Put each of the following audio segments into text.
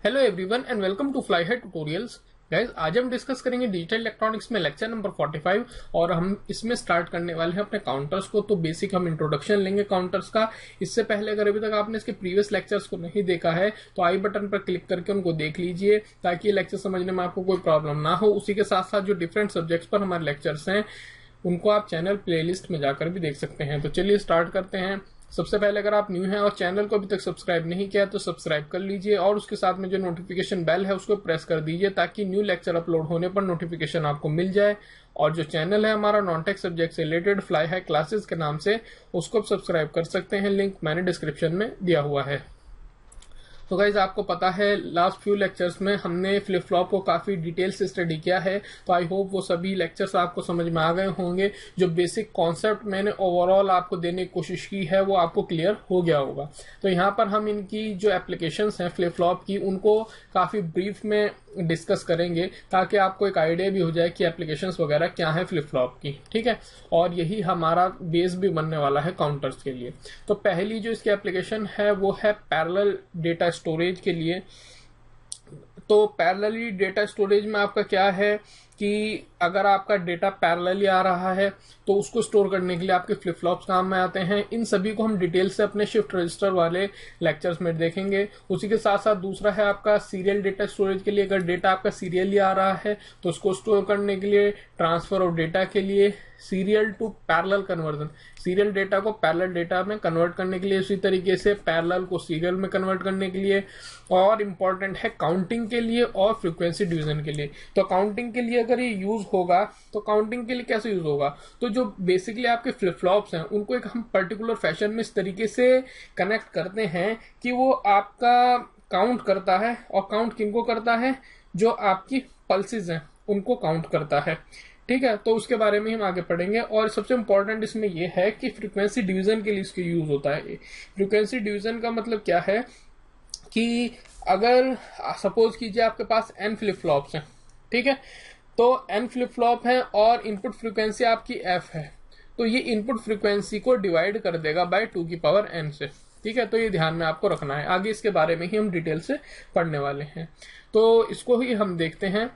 Hello everyone and welcome to fly high tutorials. Guys, आज हम discuss करेंगे digital electronics में लेक्चर नंबर 45 और हम इसमें स्टार्ट करने वाले हैं अपने काउंटर्स को। तो बेसिक हम इंट्रोडक्शन लेंगे काउंटर्स का। इससे पहले अगर अभी तक आपने इसके प्रीवियस लेक्चर्स को नहीं देखा है तो आई बटन पर क्लिक करके उनको देख लीजिए ताकि ये लेक्चर समझने में आपको कोई प्रॉब्लम ना हो। उसी के साथ साथ जो डिफरेंट सब्जेक्ट्स पर हमारे लेक्चर्स हैं उनको आप चैनल प्लेलिस्ट में जाकर भी देख सकते हैं। तो चलिए स्टार्ट करते हैं। सबसे पहले अगर आप न्यू हैं और चैनल को अभी तक सब्सक्राइब नहीं किया तो सब्सक्राइब कर लीजिए और उसके साथ में जो नोटिफिकेशन बेल है उसको प्रेस कर दीजिए ताकि न्यू लेक्चर अपलोड होने पर नोटिफिकेशन आपको मिल जाए। और जो चैनल है हमारा नॉन टेक सब्जेक्ट से रिलेटेड फ्लाई हाई क्लासेस के नाम से, उसको आप सब्सक्राइब कर सकते हैं। लिंक मैंने डिस्क्रिप्शन में दिया हुआ है। तो गाइज, आपको पता है लास्ट फ्यू लेक्चर्स में हमने फ्लिप फ्लॉप को काफी डिटेल से स्टडी किया है। तो आई होप वो सभी लेक्चर्स आपको समझ में आ गए होंगे। जो बेसिक कॉन्सेप्ट मैंने ओवरऑल आपको देने की कोशिश की है वो आपको क्लियर हो गया होगा। तो यहाँ पर हम इनकी जो एप्लीकेशंस हैं फ्लिप फ्लॉप की उनको काफी ब्रीफ में डिस्कस करेंगे ताकि आपको एक आइडिया भी हो जाए कि एप्लीकेशंस वगैरह क्या है फ्लिप फ्लॉप की। ठीक है, और यही हमारा बेस भी बनने वाला है काउंटर्स के लिए। तो पहली जो इसकी एप्लीकेशन है वो है पैरेलल डेटा स्टोरेज के लिए। तो पैरेलली डेटा स्टोरेज में आपका क्या है कि अगर आपका डेटा पैरेलली आ रहा है तो उसको स्टोर करने के लिए आपके फ्लिप फ्लॉप्स काम में आते हैं। इन सभी को हम डिटेल से अपने शिफ्ट रजिस्टर वाले लेक्चर्स में देखेंगे। उसी के साथ साथ दूसरा है आपका सीरियल डेटा स्टोरेज के लिए। अगर डेटा आपका सीरियली आ रहा है तो उसको स्टोर करने के लिए, ट्रांसफर ऑफ डेटा के लिए serial to parallel conversion, serial data को पैरेलल डेटा में कन्वर्ट करने के लिए, उसी तरीके से पैरेलल को सीरियल में कन्वर्ट करने के लिए, और इम्पोर्टेंट है काउंटिंग के लिए और फ्रीक्वेंसी डिवीजन के लिए। तो काउंटिंग के लिए अगर ये यूज होगा तो काउंटिंग के लिए कैसे यूज होगा, तो जो बेसिकली आपके फ्लिप फ्लॉप्स हैं उनको एक हम पर्टिकुलर फैशन में इस तरीके से कनेक्ट करते हैं कि वो आपका काउंट करता है। और काउंट किनको करता है? जो आपकी पल्सेस हैं उनको काउंट करता है। ठीक है, तो उसके बारे में हम आगे पढ़ेंगे। और सबसे इंपॉर्टेंट इसमें यह है कि फ्रीक्वेंसी डिवीजन के लिए इसके यूज होता है। फ्रीक्वेंसी डिवीजन का मतलब क्या है कि अगर सपोज कीजिए आपके पास n फ्लिप फ्लॉप्स हैं, ठीक है, तो n फ्लिप फ्लॉप है और इनपुट फ्रीक्वेंसी आपकी f है, तो ये इनपुट फ्रीक्वेंसी को डिवाइड कर देगा बाय 2 की पावर n से। ठीक है, तो ये ध्यान में आपको रखना है। आगे इसके बारे में ही हम डिटेल से पढ़ने वाले हैं। तो इसको ही हम देखते हैं।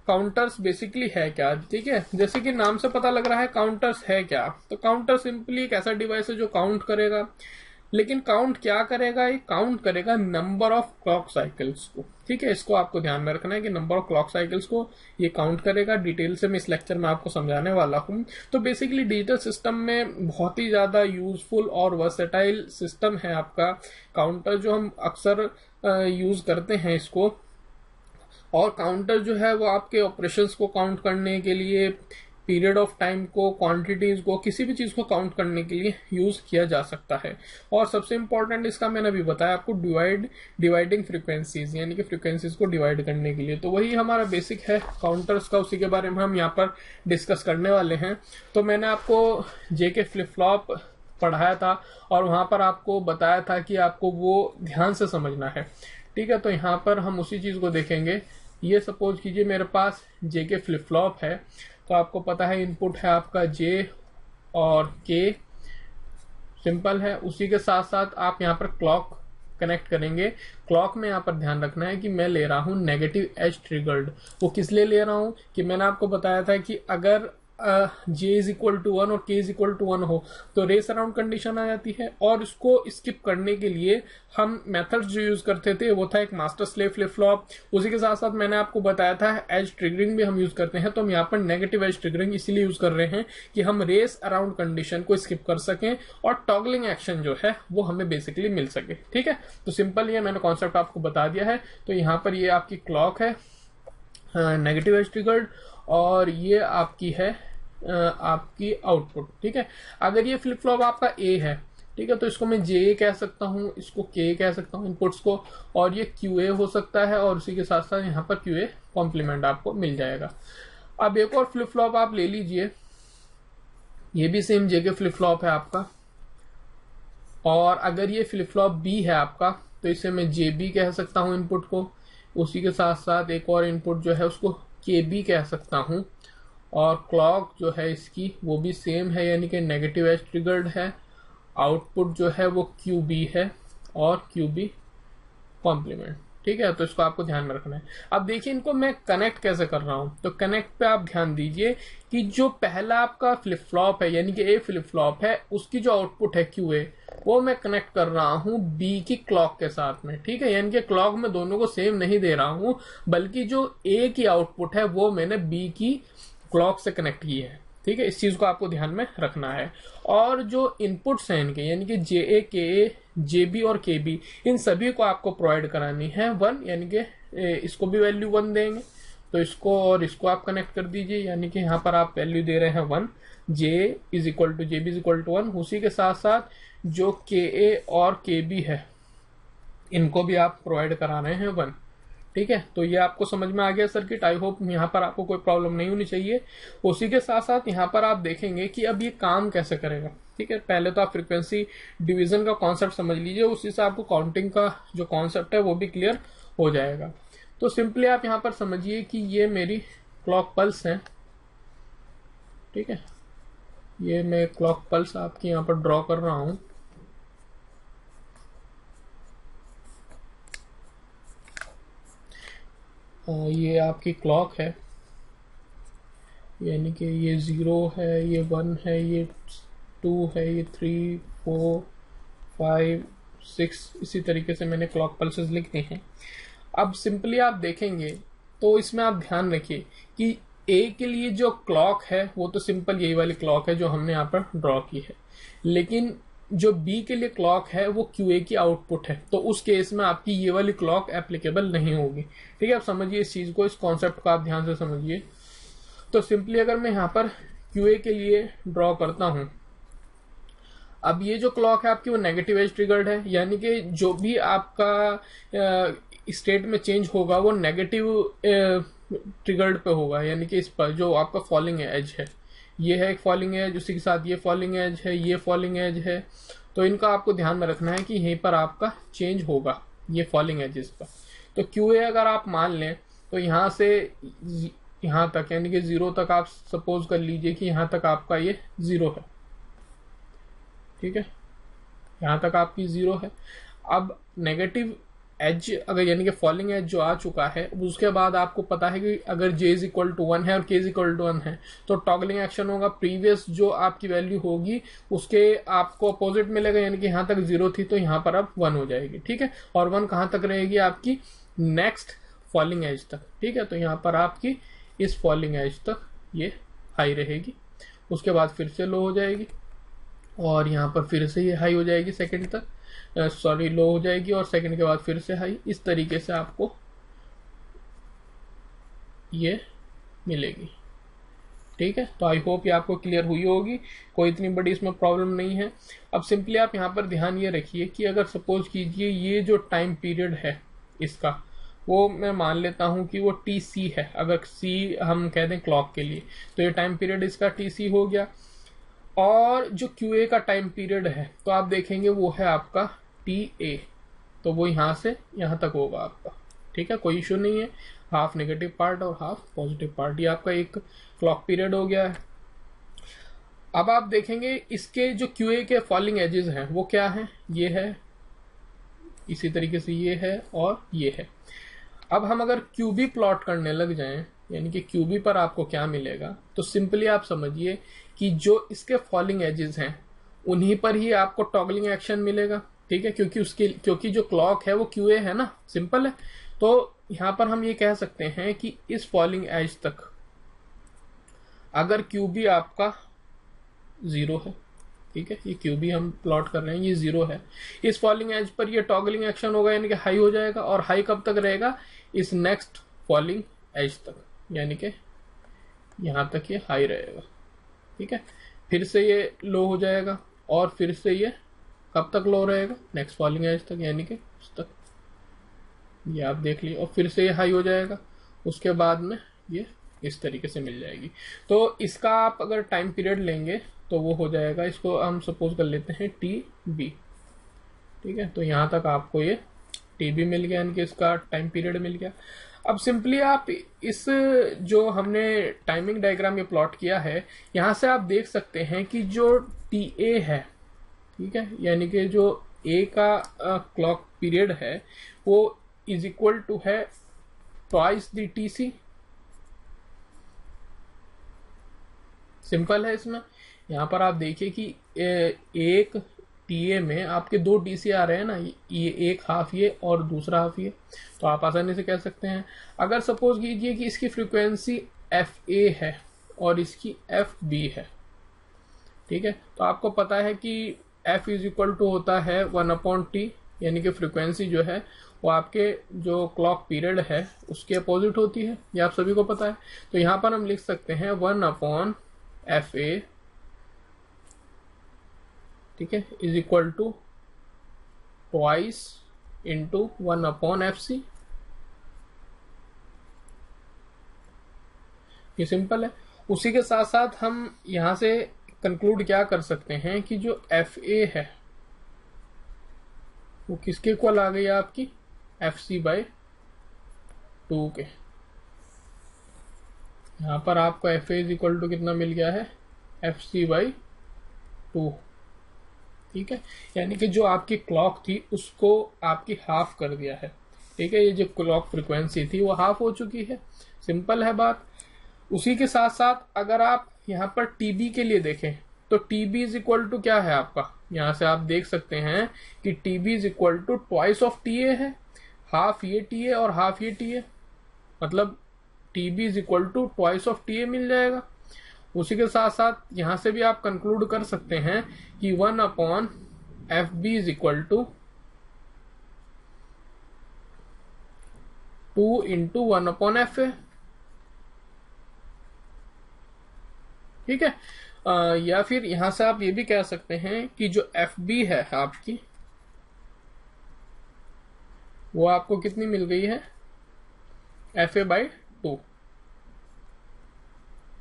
काउंटर्स बेसिकली है क्या? ठीक है, जैसे कि नाम से पता लग रहा है काउंटर्स है क्या। तो काउंटर सिंपली एक ऐसा डिवाइस है जो काउंट करेगा। लेकिन काउंट क्या करेगा? ये काउंट करेगा नंबर ऑफ क्लॉक साइकिल्स को। ठीक है, इसको आपको ध्यान में रखना है कि नंबर ऑफ क्लॉक साइकिल्स को ये काउंट करेगा। डिटेल से मैं इस लेक्चर में आपको समझाने वाला हूं। तो बेसिकली डिजिटल सिस्टम में बहुत ही ज्यादा यूजफुल और वर्सेटाइल सिस्टम है आपका काउंटर, जो हम अक्सर यूज करते हैं इसको। और काउंटर जो है वो आपके ऑपरेशंस को काउंट करने के लिए, पीरियड ऑफ टाइम को, क्वांटिटीज को, किसी भी चीज को काउंट करने के लिए यूज किया जा सकता है। और सबसे इंपॉर्टेंट इसका मैंने अभी बताया आपको डिवाइडिंग फ्रीक्वेंसीज, यानी कि फ्रीक्वेंसीज को डिवाइड करने के लिए। तो वही हमारा बेसिक है काउंटर्स का, उसी के बारे में हम यहाँ पर डिस्कस करने वाले हैं। तो मैंने आपको जेके फ्लिप फ्लॉप पढ़ाया था और वहां पर आपको बताया था कि आपको वो ध्यान से समझना है। ठीक है, तो यहाँ पर हम उसी चीज को देखेंगे। ये सपोज कीजिए मेरे पास जेके फ्लिप फ्लॉप है, तो आपको पता है इनपुट है आपका जे और के, सिंपल है। उसी के साथ साथ आप यहाँ पर क्लॉक कनेक्ट करेंगे। क्लॉक में यहाँ पर ध्यान रखना है कि मैं ले रहा हूँ नेगेटिव एज ट्रिगर्ड। वो किस लिए ले रहा हूँ कि मैंने आपको बताया था कि अगर जे इज इक्वल टू 1 और के इज इक्वल टू 1 हो तो रेस अराउंड कंडीशन आ जाती है। और इसको स्किप करने के लिए हम मेथड्स जो यूज करते थे वो था एक मास्टर स्लेव फ्लिप फ्लॉप। उसी के साथ साथ मैंने आपको बताया था एज ट्रिगरिंग भी हम यूज करते हैं। तो हम यहाँ पर नेगेटिव एज ट्रिगरिंग इसीलिए यूज कर रहे हैं कि हम रेस अराउंड कंडीशन को स्किप कर सकें और टॉगलिंग एक्शन जो है वो हमें बेसिकली मिल सके। ठीक है, तो सिंपल ये मैंने कॉन्सेप्ट आपको बता दिया है। तो यहाँ पर ये आपकी क्लॉक है नेगेटिव एज ट्रिगर्ड और ये आपकी है आपकी आउटपुट। ठीक है, अगर ये फ्लिप फ्लॉप आपका ए है, ठीक है, तो इसको मैं जे कह सकता हूँ, इसको के कह सकता हूँ इनपुट्स को, और ये क्यूए हो सकता है। और उसी के साथ साथ यहाँ पर क्यूए कॉम्प्लीमेंट आपको मिल जाएगा। अब एक और फ्लिप फ्लॉप आप ले लीजिए, ये भी सेम जे के फ्लिप फ्लॉप है आपका। और अगर ये फ्लिप फ्लॉप बी है आपका तो इसे मैं जे बी कह सकता हूँ इनपुट को। उसी के साथ साथ एक और इनपुट जो है उसको के बी कह सकता हूँ। और क्लॉक जो है इसकी वो भी सेम है, यानी कि नेगेटिव एज ट्रिगर्ड है। आउटपुट जो है वो क्यू बी है और क्यू बी कॉम्प्लीमेंट। ठीक है, तो इसको आपको ध्यान में रखना है। अब देखिए इनको मैं कनेक्ट कैसे कर रहा हूं, तो कनेक्ट पे आप ध्यान दीजिए कि जो पहला आपका फ्लिप फ्लॉप है यानी कि ए फ्लिप फ्लॉप है, उसकी जो आउटपुट है क्यूए, वो मैं कनेक्ट कर रहा हूं बी की क्लॉक के साथ में। ठीक है, यानी कि क्लॉक में दोनों को सेम नहीं दे रहा हूं, बल्कि जो ए की आउटपुट है वो मैंने बी की क्लॉक से कनेक्ट की है। ठीक है, इस चीज को आपको ध्यान में रखना है। और जो इनपुट्स हैं इनके यानी कि जे ए, के ए, जे बी और के बी, इन सभी को आपको प्रोवाइड करानी है 1, यानी कि इसको भी वैल्यू 1 देंगे, तो इसको और इसको आप कनेक्ट कर दीजिए, यानी कि यहाँ पर आप वैल्यू दे रहे हैं 1, J is equal to J B is equal to 1। उसी के साथ साथ जो के ए और के बी है इनको भी आप प्रोवाइड करा रहे हैं 1। ठीक है, तो ये आपको समझ में आ गया सर्किट। आई होप यहाँ पर आपको कोई प्रॉब्लम नहीं होनी चाहिए। उसी के साथ साथ यहाँ पर आप देखेंगे कि अब ये काम कैसे करेगा। ठीक है, पहले तो आप फ्रीक्वेंसी डिवीजन का कॉन्सेप्ट समझ लीजिए, उसी से आपको काउंटिंग का जो कॉन्सेप्ट है वो भी क्लियर हो जाएगा। तो सिंपली आप यहाँ पर समझिए कि ये मेरी क्लॉक पल्स है। ठीक है, ये मैं क्लॉक पल्स आपकी यहाँ पर ड्रॉ कर रहा हूं। ये आपकी क्लॉक है, यानी कि ये 0 है, ये 1 है, ये 2 है, ये 3, 4, 5, 6, इसी तरीके से मैंने क्लॉक पल्सेस लिख दी हैं। अब सिंपली आप देखेंगे तो इसमें आप ध्यान रखिए कि ए के लिए जो क्लॉक है वो तो सिंपल यही वाली क्लॉक है जो हमने यहाँ पर ड्रॉ की है, लेकिन जो बी के लिए क्लॉक है वो क्यूए की आउटपुट है, तो उस केस में आपकी ये वाली क्लॉक एप्लीकेबल नहीं होगी। ठीक है, आप समझिए इस चीज को, इस कॉन्सेप्ट को आप ध्यान से समझिए। तो सिंपली अगर मैं यहाँ पर क्यूए के लिए ड्रॉ करता हूं, अब ये जो क्लॉक है आपकी वो नेगेटिव एज ट्रिगर्ड है, यानी कि जो भी आपका स्टेट में चेंज होगा वो नेगेटिव ट्रिगर्ड पे होगा, यानी कि इस पर जो आपका फॉलिंग एज है, ये है एक फॉलिंग एज, उसी के साथ ये फॉलिंग एज है, ये फॉलिंग एज है, तो इनका आपको ध्यान में रखना है कि यहीं पर आपका चेंज होगा ये फॉलिंग एजेस पर। तो क्यूए अगर आप मान लें तो यहाँ से यहाँ तक यानी कि 0 तक आप सपोज कर लीजिए कि यहाँ तक आपका ये 0 है। ठीक है, यहाँ तक आपकी 0 है। अब नेगेटिव एज अगर यानी कि फॉलिंग एज जो आ चुका है, उसके बाद आपको पता है कि अगर j इज इक्वल टू 1 है और k इज इक्वल टू 1 है तो टॉगलिंग एक्शन होगा, प्रीवियस जो आपकी वैल्यू होगी उसके आपको अपोजिट मिलेगा, यानी कि यहाँ तक 0 थी तो यहाँ पर अब 1 हो जाएगी। ठीक है, और 1 कहाँ तक रहेगी आपकी, नेक्स्ट फॉलिंग एज तक। ठीक है, तो यहाँ पर आपकी इस फॉलिंग एज तक ये हाई रहेगी, उसके बाद फिर से लो हो जाएगी और यहाँ पर फिर से ये हाई हो जाएगी सेकंड तक, सॉरी लो हो जाएगी और सेकंड के बाद फिर से हाई। इस तरीके से आपको ये मिलेगी। ठीक है, तो आई होप ये आपको क्लियर हुई होगी, कोई इतनी बड़ी इसमें प्रॉब्लम नहीं है। अब सिंपली आप यहाँ पर ध्यान ये रखिए कि अगर सपोज कीजिए ये जो टाइम पीरियड है इसका, वो मैं मान लेता हूं कि वो TC है, अगर C हम कह दें क्लॉक के लिए, तो ये टाइम पीरियड इसका TC हो गया। और जो QA का टाइम पीरियड है तो आप देखेंगे वो है आपका TA, तो वो यहां से यहां तक होगा आपका। ठीक है, कोई इश्यू नहीं है, हाफ नेगेटिव पार्ट और हाफ पॉजिटिव पार्ट, ये आपका एक क्लॉक पीरियड हो गया है। अब आप देखेंगे इसके जो QA के फॉलिंग एजेस हैं वो क्या है, ये है, इसी तरीके से ये है और ये है। अब हम अगर QB प्लॉट करने लग जाएं, यानी कि QB पर आपको क्या मिलेगा, तो सिंपली आप समझिए कि जो इसके फॉलिंग एजेस हैं उन्हीं पर ही आपको टॉगलिंग एक्शन मिलेगा। ठीक है, क्योंकि जो क्लॉक है वो QA है ना, सिंपल है। तो यहां पर हम ये कह सकते हैं कि इस फॉलिंग एज तक अगर QB आपका 0 है, ठीक है, ये QB हम प्लॉट कर रहे हैं, ये 0 है, इस फॉलिंग एज पर ये टॉगलिंग एक्शन होगा यानी कि हाई हो जाएगा, और हाई कब तक रहेगा, इस नेक्स्ट फॉलिंग एज तक, यानी कि यहां तक ये हाई रहेगा। ठीक है, फिर से ये लो हो जाएगा और फिर से ये कब तक लो रहेगा, नेक्स्ट फॉलिंग एज तक, यानी कि उस तक, ये आप देख लीजिए, और फिर से ये हाई हो जाएगा, उसके बाद में ये इस तरीके से मिल जाएगी। तो इसका आप अगर टाइम पीरियड लेंगे तो वो हो जाएगा, इसको हम सपोज कर लेते हैं TB। ठीक है, तो यहां तक आपको ये TB मिल गया, यानी कि इसका टाइम पीरियड मिल गया। अब सिंपली आप इस जो हमने टाइमिंग डायग्राम ये प्लॉट किया है, यहां से आप देख सकते हैं कि जो TA है, ठीक है, यानी कि जो A का क्लॉक पीरियड है वो इज इक्वल टू है ट्वाइस द टीसी। सिंपल है इसमें। यहाँ पर आप देखिए कि एक टीए में आपके दो टीसी आ रहे हैं ना, ये एक हाफ ये और दूसरा हाफ ये, तो आप आसानी से कह सकते हैं। अगर सपोज कीजिए कि इसकी फ्रीक्वेंसी एफ ए है और इसकी एफ बी है, ठीक है, तो आपको पता है कि एफ इज इक्वल टू होता है 1/t, यानी कि फ्रीक्वेंसी जो है वो आपके जो क्लॉक पीरियड है उसके अपोजिट होती है, ये आप सभी को पता है। तो यहाँ पर हम लिख सकते हैं 1/FA, ठीक है, is equal to twice into 1/FC। ये सिंपल है। उसी के साथ साथ हम यहां से कंक्लूड क्या कर सकते हैं कि जो FA है वो किसके इक्वल आ गई आपकी, FC/2 के। यहां पर आपको FA इज इक्वल टू कितना मिल गया है, FC/2, ठीक है, यानी कि जो आपकी क्लॉक थी उसको आपकी हाफ कर दिया है, ठीक है, ये जो क्लॉक फ्रीक्वेंसी थी वो हाफ हो चुकी है। सिंपल है बात। उसी के साथ साथ अगर आप यहाँ पर टीबी के लिए देखें तो टीबी इज इक्वल टू क्या है आपका, यहां से आप देख सकते हैं कि TB is equal to twice of TA है, हाफ ये टीए और हाफ ये टीए, मतलब TB is equal to twice of TA मिल जाएगा। उसी के साथ साथ यहां से भी आप कंक्लूड कर सकते हैं कि 1/FB is equal to 2 into 1/FA, ठीक है। या फिर यहां से आप ये भी कह सकते हैं कि जो FB है आपकी वो आपको कितनी मिल गई है, FA/2,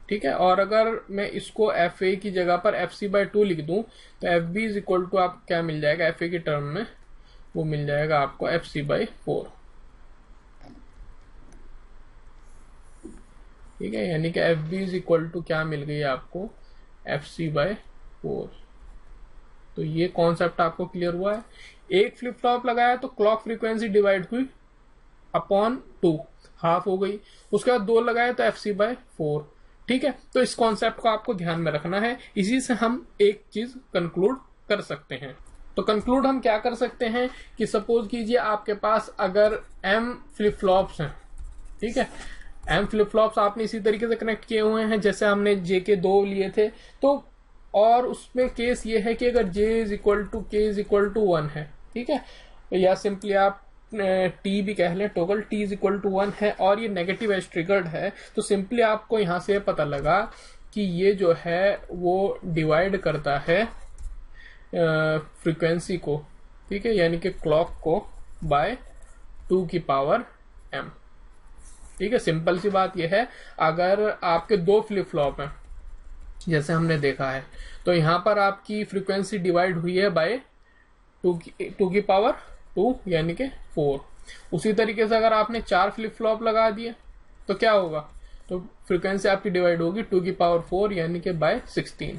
ठीक है। और अगर मैं इसको FA की जगह पर FC/2 लिख दूं तो FB इज इक्वल टू आप क्या मिल जाएगा FA की टर्म में, वो मिल जाएगा आपको FC/4, ठीक है, यानी कि FB इज इक्वल टू क्या मिल गई आपको, FC/4। तो ये कॉन्सेप्ट आपको क्लियर हुआ है। एक फ्लिप फ्लॉप लगाया तो क्लॉक फ्रीक्वेंसी डिवाइड हुई अपॉन 2, हाफ हो गई। उसके बाद 2 लगाए तो FC/4, ठीक है। तो इस कॉन्सेप्ट को आपको ध्यान में रखना है। इसी से हम एक चीज कंक्लूड कर सकते हैं। तो कंक्लूड हम क्या कर सकते हैं कि सपोज कीजिए आपके पास अगर M फ्लिप फ्लॉप्स हैं, ठीक है, M फ्लिप फ्लॉप्स आपने इसी तरीके से कनेक्ट किए हुए हैं जैसे हमने J के 2 लिए थे, तो और उसमें केस ये है कि अगर J is equal to K is equal to 1 है, ठीक है, या सिंपली आप T भी कह लें, toggle T is equal to 1 है और ये नेगेटिव एज ट्रिगर्ड है, तो सिंपली आपको यहां से पता लगा कि ये जो है वो डिवाइड करता है फ्रीक्वेंसी को, ठीक है, यानी कि क्लॉक को बाय 2 की पावर m, ठीक है। सिंपल सी बात यह है। अगर आपके 2 फ्लिप फ्लॉप हैं जैसे हमने देखा है, तो यहां पर आपकी फ्रीक्वेंसी डिवाइड हुई है बाय 2 की पावर 2 यानी कि 4। उसी तरीके से अगर आपने 4 फ्लिप फ्लॉप लगा दिए तो क्या होगा, तो फ्रीक्वेंसी आपकी डिवाइड होगी 2 की पावर 4 यानी कि बाय 16,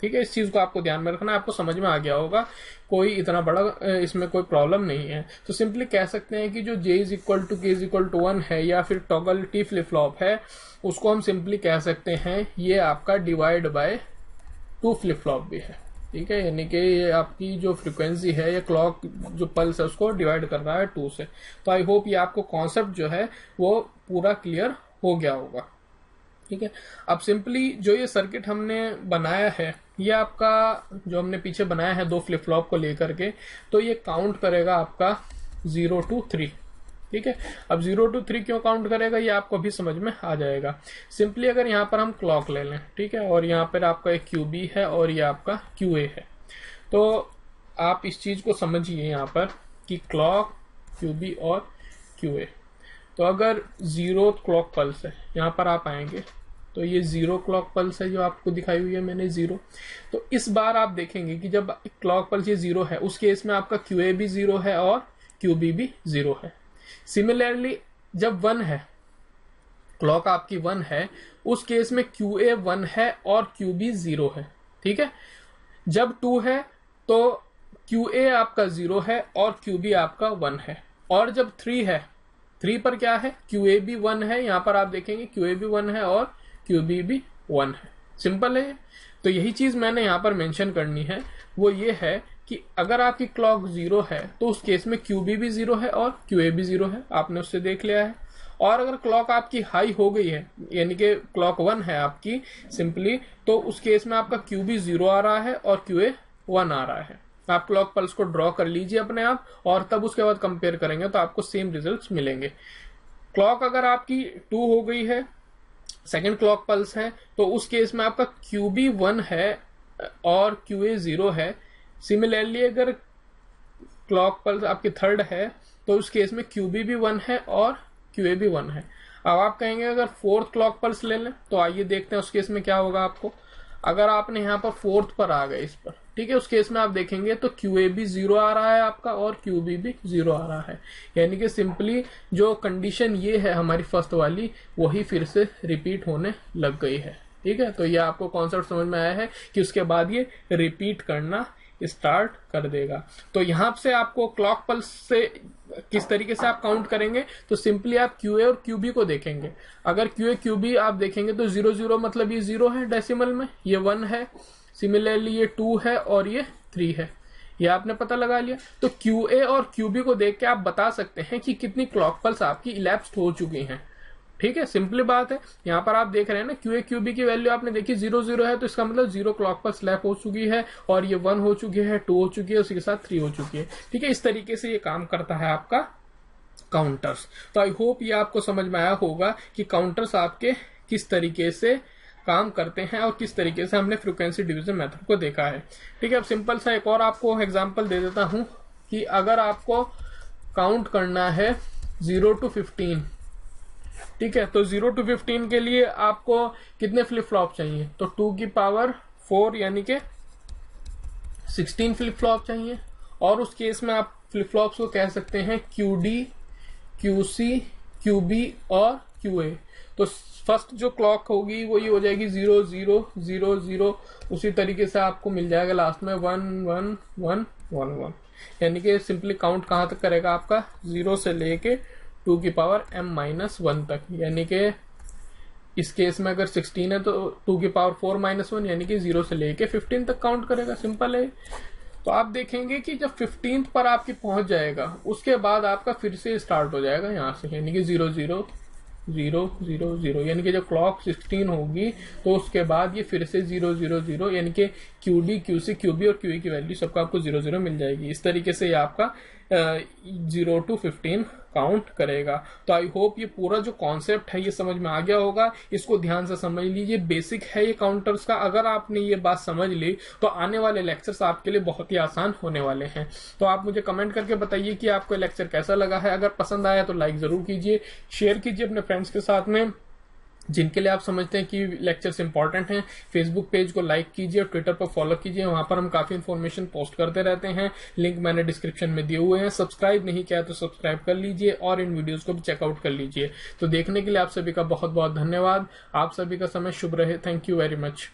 ठीक है। इस चीज को आपको ध्यान में रखना है, आपको समझ में आ गया होगा, कोई इतना बड़ा इसमें कोई प्रॉब्लम नहीं है। तो सिंपली कह सकते हैं कि जो J is equal to K is equal to 1 है या फिर टॉगल T फ्लिप फ्लॉप है, उसको हम सिंपली कह सकते हैं ये आपका डिवाइड बाय 2 फ्लिप फ्लॉप भी है, ठीक है, यानी कि ये आपकी जो फ्रीक्वेंसी है, ये क्लॉक जो पल्स है उसको डिवाइड कर रहा है 2 से। तो आई होप ये आपको कॉन्सेप्ट जो है वो पूरा क्लियर हो गया होगा, ठीक है। अब सिंपली जो ये सर्किट हमने बनाया है, ये आपका जो हमने पीछे बनाया है 2 फ्लिप फ्लॉप को लेकर के, तो ये काउंट करेगा आपका 0 to 3, ठीक है। अब 0 to 3 क्यों काउंट करेगा ये आपको अभी समझ में आ जाएगा। सिंपली अगर यहाँ पर हम क्लॉक ले लें, ठीक है, और यहाँ पर आपका एक QB है और ये आपका QA है, तो आप इस चीज को समझिए यहाँ पर कि क्लॉक, QB और QA। तो अगर 0 क्लॉक पल्स है, यहाँ पर आप आएंगे तो ये 0 क्लॉक पल्स है जो आपको दिखाई हुई है मैंने 0। तो इस बार आप देखेंगे कि जब क्लॉक पल्स ये 0 है, उस केस में आपका QA भी 0 है और QB भी 0 है। सिमिलरली जब 1 है, क्लॉक आपकी 1 है, उस केस में QA 1 है और QB 0 है, ठीक है। जब 2 है तो QA आपका 0 है और QB आपका 1 है, और जब 3 है, 3 पर क्या है, QA भी 1 है, यहां पर आप देखेंगे QA भी 1 है और QB भी 1 है। सिंपल है। तो यही चीज मैंने यहां पर मेंशन करनी है, वो ये है कि अगर आपकी क्लॉक 0 है तो उस केस में QB भी 0 है और QA भी 0 है, आपने उससे देख लिया है। और अगर क्लॉक आपकी हाई हो गई है, यानी कि क्लॉक 1 है आपकी सिंपली, तो उस केस में आपका QB 0 आ रहा है और QA 1 आ रहा है। आप क्लॉक पल्स को ड्रॉ कर लीजिए अपने आप और तब उसके बाद कंपेयर करेंगे तो आपको सेम रिजल्ट्स मिलेंगे। क्लॉक अगर आपकी 2 हो गई है, सेकेंड क्लॉक पल्स है, तो उस केस में आपका QB 1 है और QA 0 है। सिमिलरली अगर क्लॉक पल्स आपकी थर्ड है तो उस केस में QB भी 1 है और QA भी 1 है। अब आप कहेंगे अगर फोर्थ क्लॉक पल्स ले लें, तो आइए देखते हैं उस केस में क्या होगा आपको। अगर आपने यहाँ पर फोर्थ पर आ गए इस पर, ठीक है, उस केस में आप देखेंगे तो QA भी 0 आ रहा है आपका और QB भी 0 आ रहा है। यानी कि सिंपली जो कंडीशन ये है हमारी फर्स्ट वाली, वही फिर से रिपीट होने लग गई है। ठीक है, तो ये आपको कॉन्सेप्ट समझ में आया है कि उसके बाद ये रिपीट करना स्टार्ट कर देगा। तो यहां से आपको क्लॉक पल्स से किस तरीके से आप काउंट करेंगे, तो सिंपली आप QA और QB को देखेंगे। अगर QA QB आप देखेंगे तो 0 0 मतलब ये 0 है डेसिमल में, ये 1 है, सिमिलरली ये 2 है और ये 3 है, ये आपने पता लगा लिया। तो QA और QB को देख के आप बता सकते हैं कि कितनी क्लॉक पल्स आपकी इलैप्स्ड हो चुकी हैं। ठीक है, सिंपली बात है। यहां पर आप देख रहे हैं ना QA QB की वैल्यू आपने देखी 0 0 है, तो इसका मतलब 0 क्लॉक पर स्लैप हो चुकी है और ये 1 हो चुकी है, 2 हो चुकी है, उसी के साथ 3 हो चुकी है। ठीक है, इस तरीके से ये काम करता है आपका काउंटर्स। तो आई होप ये आपको समझ में आया होगा कि काउंटर्स आपके किस तरीके से काम करते हैं और किस तरीके से हमने फ्रीक्वेंसी डिवीजन मेथड को देखा है। ठीक है, अब सिंपल सा एक और आपको एग्जांपल दे देता हूं कि अगर आपको काउंट करना है 0 to 15, ठीक है, तो 0 to 15 के लिए आपको कितने फ्लिप फ्लॉप चाहिए, तो 2 की पावर 4 यानी कि 16 फ्लिप फ्लॉप चाहिए। और उस केस में आप फ्लिप फ्लॉप्स को कह सकते हैं QD, QC, QB और QA। तो फर्स्ट जो क्लॉक होगी वो ये हो जाएगी 0 0 0 0, उसी तरीके से आपको मिल जाएगा लास्ट में 1 1 1 1 1, यानी कि सिंपली काउंट कहां तक करेगा आपका 0 से लेके 2 की पावर m-1 तक। यानी कि इस केस में अगर 16 है तो 2 की पावर 4-1 यानी कि 0 से लेके 15 तक काउंट करेगा। सिंपल है। तो आप देखेंगे कि जब 15th पर आपकी पहुंच जाएगा उसके बाद आपका फिर से स्टार्ट हो जाएगा यहां से, यानी कि 0 0 0 0 0, यानी कि जब क्लॉक 16 होगी तो उसके बाद ये फिर से 0 0 0, यानी कि QD, QC, QB और QA की वैल्यू सबका आपको 0 0 मिल जाएगी। इस तरीके से ये आपका 0 to 15 काउंट करेगा। तो आई होप ये पूरा जो कॉन्सेप्ट है ये समझ में आ गया होगा। इसको ध्यान से समझ लीजिए, बेसिक है ये काउंटर्स का। अगर आपने ये बात समझ ली तो आने वाले लेक्चर्स आपके लिए बहुत ही आसान होने वाले हैं। तो आप मुझे कमेंट करके बताइए कि आपको लेक्चर कैसा लगा है। अगर पसंद आया तो लाइक जरूर कीजिए, शेयर कीजिए अपने फ्रेंड्स के साथ में जिनके लिए आप समझते हैं कि लेक्चर्स इंपॉर्टेंट हैं। फेसबुक पेज को लाइक कीजिए और ट्विटर पर फॉलो कीजिए, वहां पर हम काफी इन्फॉर्मेशन पोस्ट करते रहते हैं। लिंक मैंने डिस्क्रिप्शन में दिए हुए हैं। सब्सक्राइब नहीं किया तो सब्सक्राइब कर लीजिए और इन वीडियोस को भी चेकआउट कर लीजिए। तो देखने के लिए आप सभी का बहुत बहुत धन्यवाद। आप सभी का समय शुभ रहे। Thank you very much.